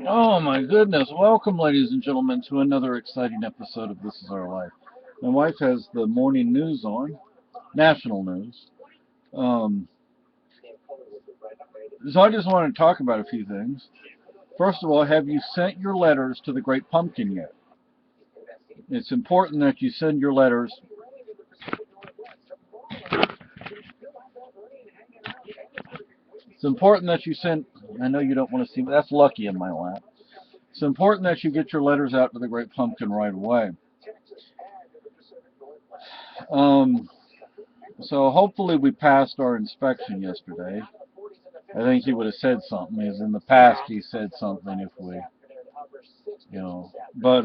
Oh my goodness. Welcome, ladies and gentlemen, to another exciting episode of This Is Our Life. My wife has the morning news on, national news. Um, so I just want to talk about a few things. First of all, have you sent your letters to the Great Pumpkin yet? It's important that you send your letters. It's important that you send. I know you don't want to see, but that's Lucky in my lap. It's important that you get your letters out to the Great Pumpkin right away. Um, so hopefully we passed our inspection yesterday. I think he would have said something. Because in the past he said something if we, you know. But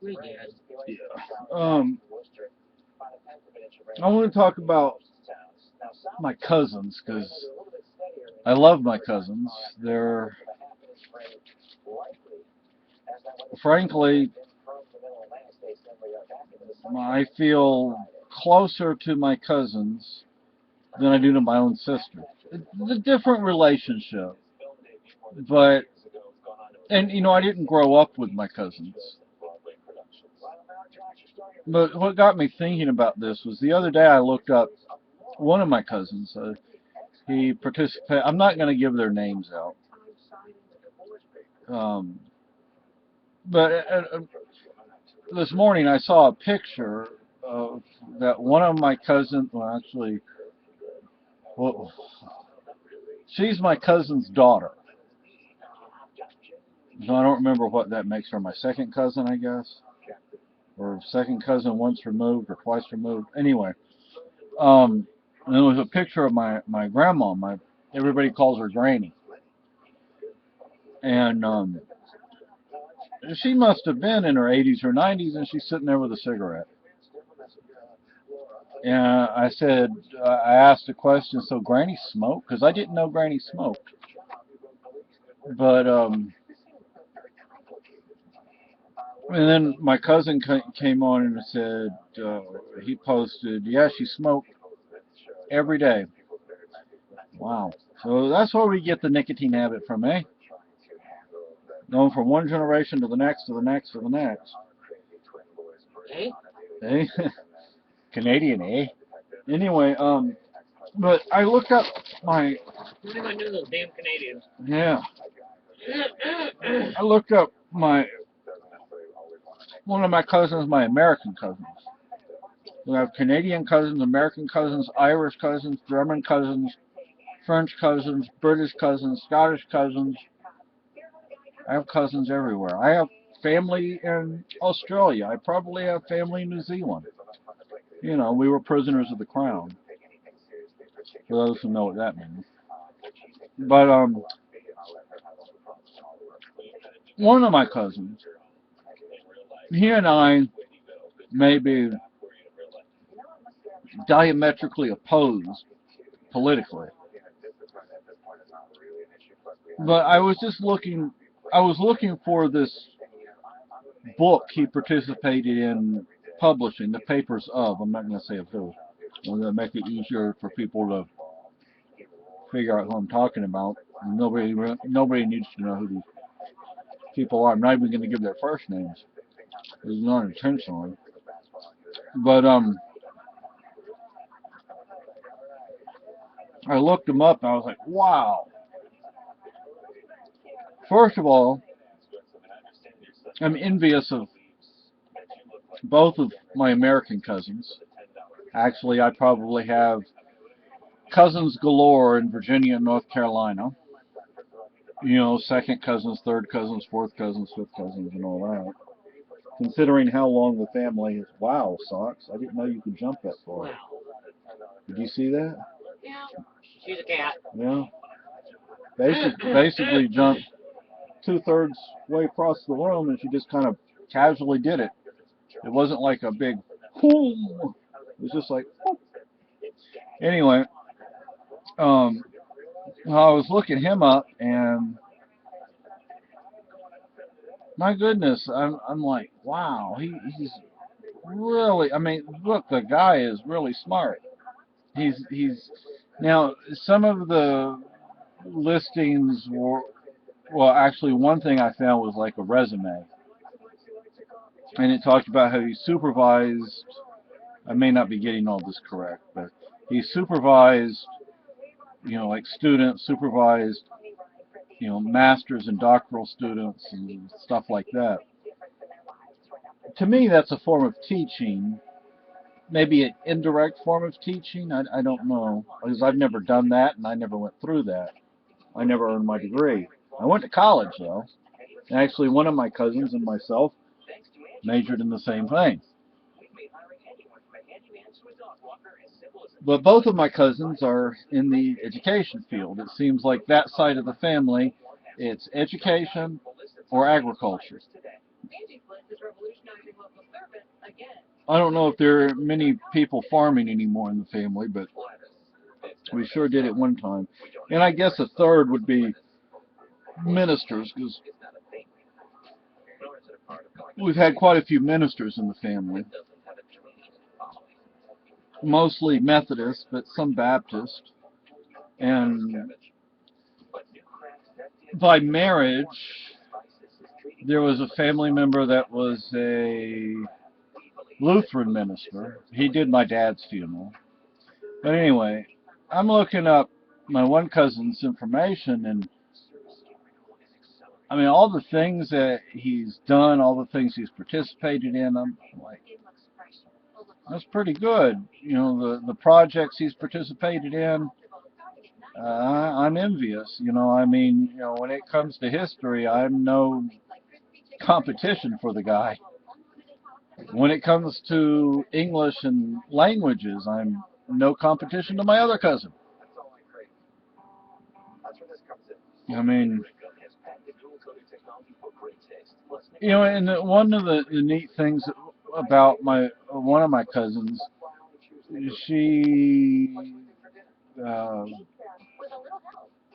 We did. yeah. I want to talk about my cousins because I love my cousins. They're, frankly, I feel closer to my cousins than I do to my own sister. It's a different relationship, but and I didn't grow up with my cousins. But what got me thinking about this was the other day I looked up one of my cousins. He participated. I'm not going to give their names out. Um, but this morning I saw a picture of that one of my cousins. Well, actually, well, she's my cousin's daughter. So I don't remember what that makes her. My second cousin, I guess, or second cousin once removed or twice removed. Anyway, and there was a picture of my grandma. Everybody calls her Granny, and she must have been in her 80s or 90s, and she's sitting there with a cigarette. And I asked a question. So Granny smoked? Because I didn't know Granny smoked. But and then my cousin came on and said he posted, yeah, she smoked every day. Wow. So that's where we get the nicotine habit from, eh? Going from one generation to the next, to the next, to the next. Eh? Eh? Canadian, eh? Anyway, but I looked up my, I knew those damn Canadians. yeah, I looked up one of my cousins, my American cousins. We have Canadian cousins, American cousins, Irish cousins, German cousins, French cousins, British cousins, Scottish cousins. I have cousins everywhere. I have family in Australia. I probably have family in New Zealand. We were prisoners of the crown, for those who know what that means. But one of my cousins, he and I may be diametrically opposed politically. But I was looking for this book he participated in publishing, The Papers of. I'm not going to say of who. I'm going to make it easier for people to figure out who I'm talking about. Nobody needs to know who these people are. I'm not even going to give their first names. It's not intentionally. But I looked them up and I was like, wow. First of all, I'm envious of both of my American cousins. Actually, I probably have cousins galore in Virginia and North Carolina. Second cousins, third cousins, fourth cousins, fifth cousins, and all that. Considering how long the family is. Wow, Socks. I didn't know you could jump that far. Wow. Did you see that? Yeah. She's a cat. Yeah. Basically jumped 2/3 way across the room, and she just kind of casually did it. It wasn't like a big whoom. It was just like, whoop. Anyway, I was looking him up, and my goodness, I'm like, wow, he's really. I mean, look, the guy is really smart. He's now some of the listings were, well, actually one thing I found was like a resume. And it talked about how he supervised, I may not be getting all this correct, but he supervised, like students, supervised, masters and doctoral students and stuff like that. To me, that's a form of teaching, maybe an indirect form of teaching. I don't know, because I've never done that and I never went through that. I never earned my degree. I went to college, though. And actually, one of my cousins and myself majored in the same thing. But both of my cousins are in the education field. It seems like that side of the family, it's education or agriculture. I don't know if there are many people farming anymore in the family, but we sure did at one time. And I guess a third would be ministers, because we've had quite a few ministers in the family. Mostly Methodist, but some Baptist. And by marriage, there was a family member that was a Lutheran minister. He did my dad's funeral. But anyway, I'm looking up my one cousin's information, and I mean, all the things that he's done, all the things he's participated in, I'm like, that's pretty good. The projects he's participated in, I'm envious. I mean, when it comes to history, I'm no competition for the guy. When it comes to English and languages, I'm no competition to my other cousin. I mean, and one of the neat things about one of my cousins, she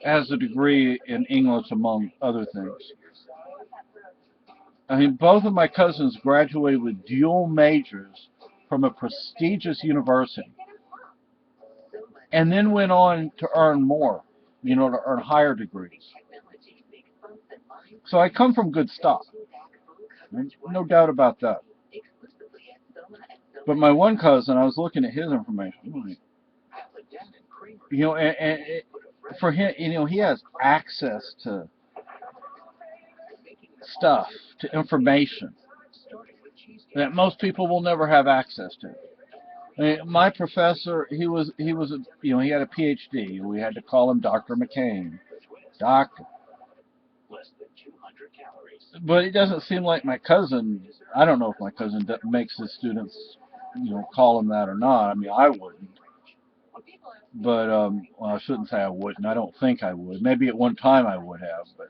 has a degree in English, among other things. I mean, both of my cousins graduated with dual majors from a prestigious university, and then went on to earn more, to earn higher degrees. So I come from good stock, no doubt about that. But my one cousin, I was looking at his information, and for him, he has access to stuff, to information that most people will never have access to. I mean, my professor, he had a PhD. We had to call him Dr. McCain, doctor. But it doesn't seem like my cousin. I don't know if my cousin makes his students, call him that or not. I mean, I wouldn't. But well, I shouldn't say I wouldn't. I don't think I would. Maybe at one time I would have, but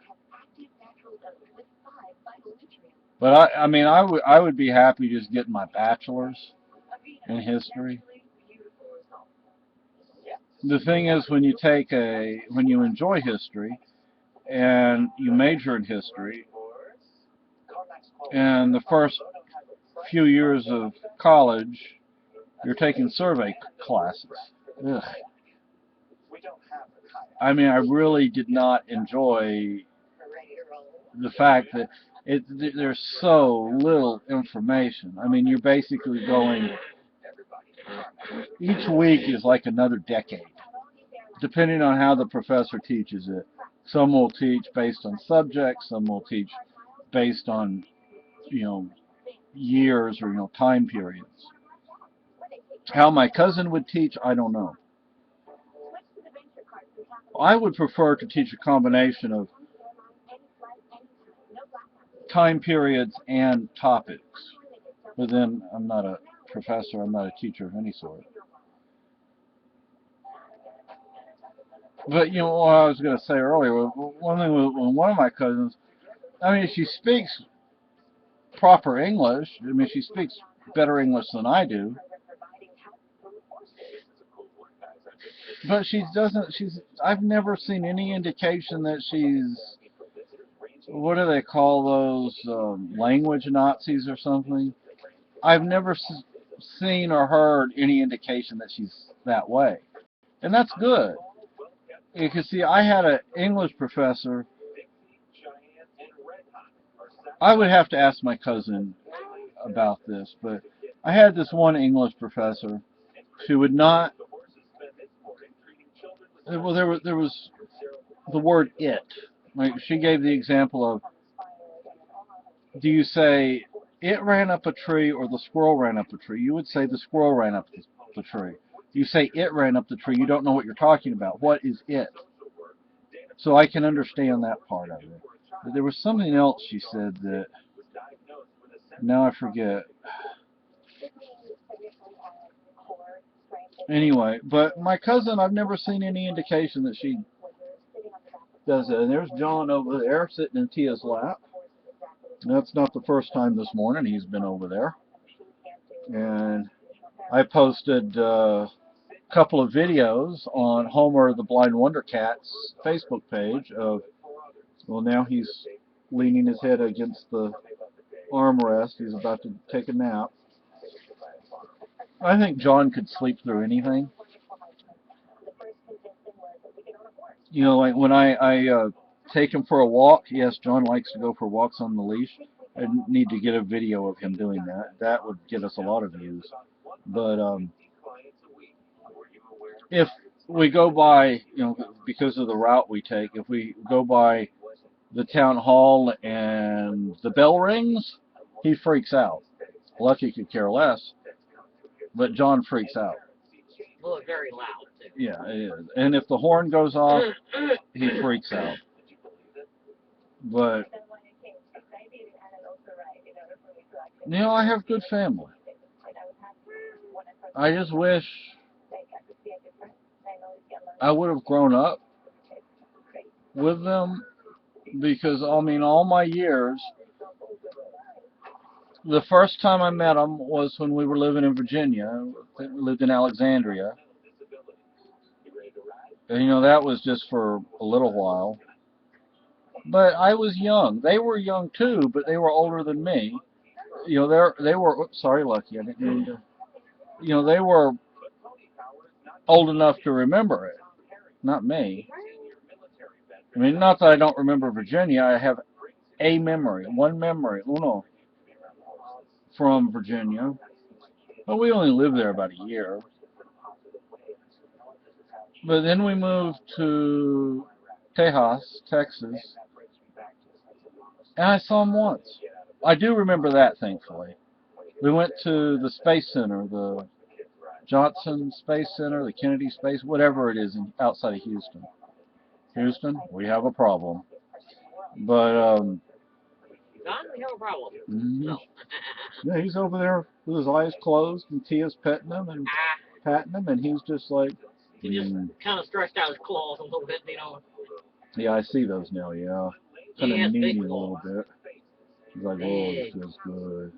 I mean, I would be happy just getting my bachelor's in history. The thing is, when you enjoy history and you major in history, and the first few years of college, you're taking survey classes. Ugh. I mean, I really did not enjoy the fact that there's so little information. I mean, you're basically going, each week is like another decade, depending on how the professor teaches it. Some will teach based on subjects, some will teach based on, years or, time periods. How my cousin would teach, I don't know. I would prefer to teach a combination of time periods and topics. But then I'm not a professor, I'm not a teacher of any sort. But what I was going to say earlier, one thing with one of my cousins, I mean, she speaks proper English. I mean, she speaks better English than I do. But I've never seen any indication that she's, what do they call those, language Nazis or something? I've never seen or heard any indication that she's that way. And that's good. You can see, I had an English professor. I would have to ask my cousin about this, but I had this one English professor. She would not. Well, there was the word "it." Like, she gave the example of, do you say it ran up a tree or the squirrel ran up a tree? You would say the squirrel ran up the tree. You say it ran up the tree, you don't know what you're talking about. What is it? So I can understand that part of it. But there was something else she said that, now I forget. Anyway, but my cousin, I've never seen any indication that she does it. And there's John over there sitting in Tia's lap. That's not the first time this morning he's been over there. And I posted a couple of videos on Homer the Blind Wonder Cat's Facebook page of, well, now he's leaning his head against the armrest. He's about to take a nap. I think John could sleep through anything. You know, like when I take him for a walk, yes, John likes to go for walks on the leash. I need to get a video of him doing that. That would get us a lot of views. But if we go by, you know, because of the route we take, if we go by the town hall and the bell rings, he freaks out. Lucky could care less, but John freaks out. Well, it's very loud, too. Yeah, it is. And if the horn goes off, he freaks out. But, you know, I have good family. I just wish I would have grown up with them, because, I mean, all my years, the first time I met them was when we were living in Virginia. We lived in Alexandria. And, you know, that was just for a little while. But I was young. They were young too, but they were older than me. You know, they were. Oops, sorry, Lucky. I didn't mean to. You know, they were old enough to remember it, not me. I mean, not that I don't remember Virginia. I have a memory, one memory, uno, from Virginia. But we only lived there about a year. But then we moved to Tejas, Texas, and I saw them once. I do remember that, thankfully. We went to the Space Center, the Johnson Space Center, the Kennedy Space, whatever it is outside of Houston. Houston, we have a problem. But, Don, we have a problem. No. Yeah, he's over there with his eyes closed, and Tia's petting him and patting him, and he's just like... He just kind of stretched out his claws a little bit, you know. Yeah, I see those now, yeah. Kind of needy a little bit. He's like, oh, this feels good.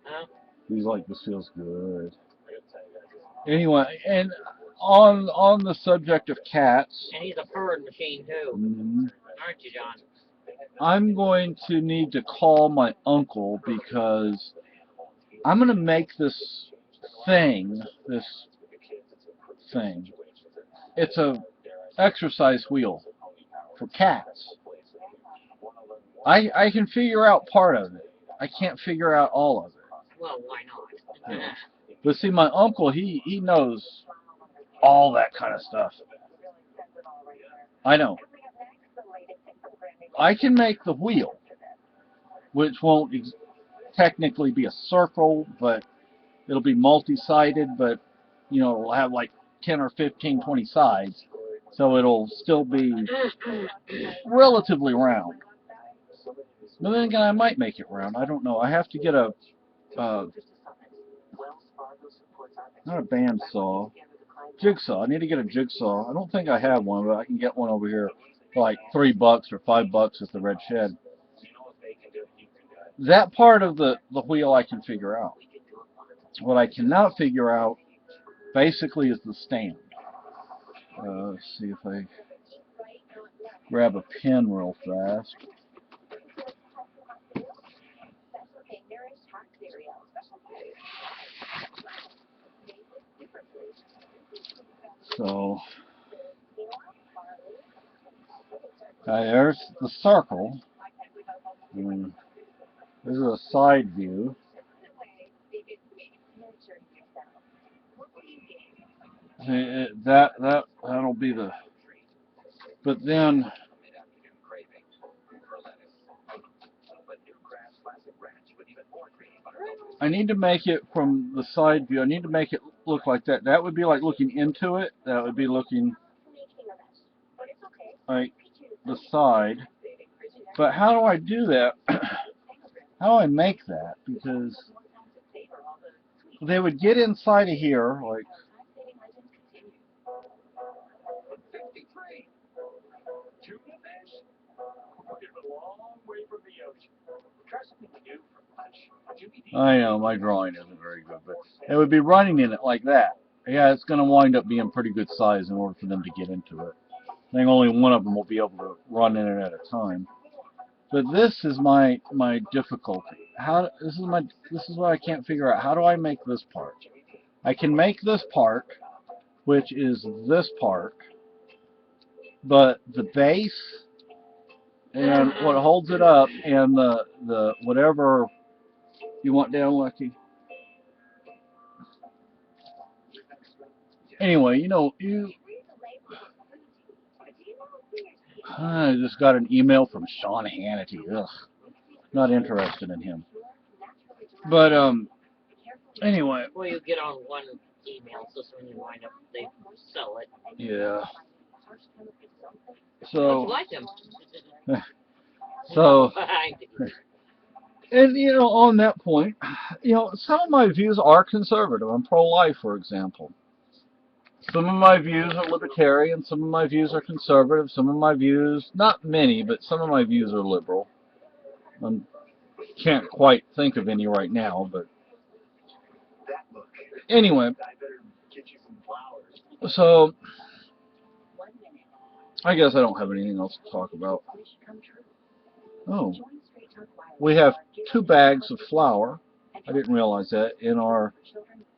Huh? He's like, this feels good. Anyway, and on the subject of cats... And he's a purring machine, too. Aren't you, John? I'm going to need to call my uncle, because I'm going to make this thing. It's a exercise wheel for cats. I can figure out part of it. I can't figure out all of it. Well, why not? Yeah. But see, my uncle, he knows all that kind of stuff. I know. I can make the wheel, which won't technically be a circle, but it'll be multi-sided, but, you know, it'll have like 10 or 15, 20 sides, so it'll still be relatively round. But then again, I might make it round. I don't know. I have to get a, not a bandsaw, jigsaw. I need to get a jigsaw. I don't think I have one, but I can get one over here for like $3 or $5 at the Red Shed. That part of the wheel I can figure out. What I cannot figure out, basically, is the stand. Let's see if I grab a pen real fast. So, There's the circle. And this is a side view. See, that'll be the. But then I need to make it from the side view. I need to make it look like that. That would be like looking into it. That would be looking like the side. But how do I do that? How do I make that? Because they would get inside of here, like. I know my drawing isn't very good, but it would be running in it like that. Yeah, it's going to wind up being pretty good size in order for them to get into it. I think only one of them will be able to run in it at a time. But this is my difficulty. This is what I can't figure out. How do I make this part? I can make this part, which is this part, but the base and what holds it up and the whatever you want down, Lucky. Anyway, I just got an email from Sean Hannity. Ugh, not interested in him. But anyway. Well, you get on one email system and you wind up they sell it. Yeah. So. You like them. So. And on that point, some of my views are conservative. I'm pro-life, for example. Some of my views are libertarian, some of my views are conservative, some of my views, not many, but some of my views are liberal. I can't quite think of any right now, but anyway. So, I guess I don't have anything else to talk about. Oh, we have 2 bags of flour, I didn't realize that, in our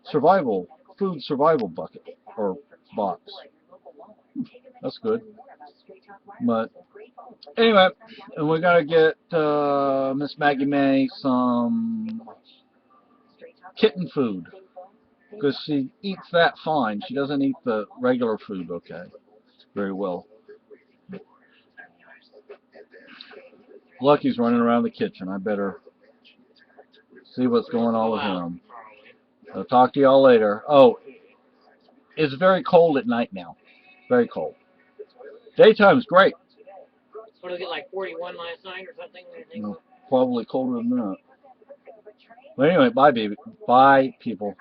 food survival bucket, or box. That's good. But anyway, and we gotta get Miss Maggie May some kitten food, because she eats that fine. She doesn't eat the regular food very well. Lucky's running around the kitchen. I better see what's going on with him. I'll talk to y'all later. Oh, it's very cold at night now. Very cold. Daytime's great. What did it get, like 41 last night or something? No, probably colder than that. But anyway, bye, baby. Bye, people.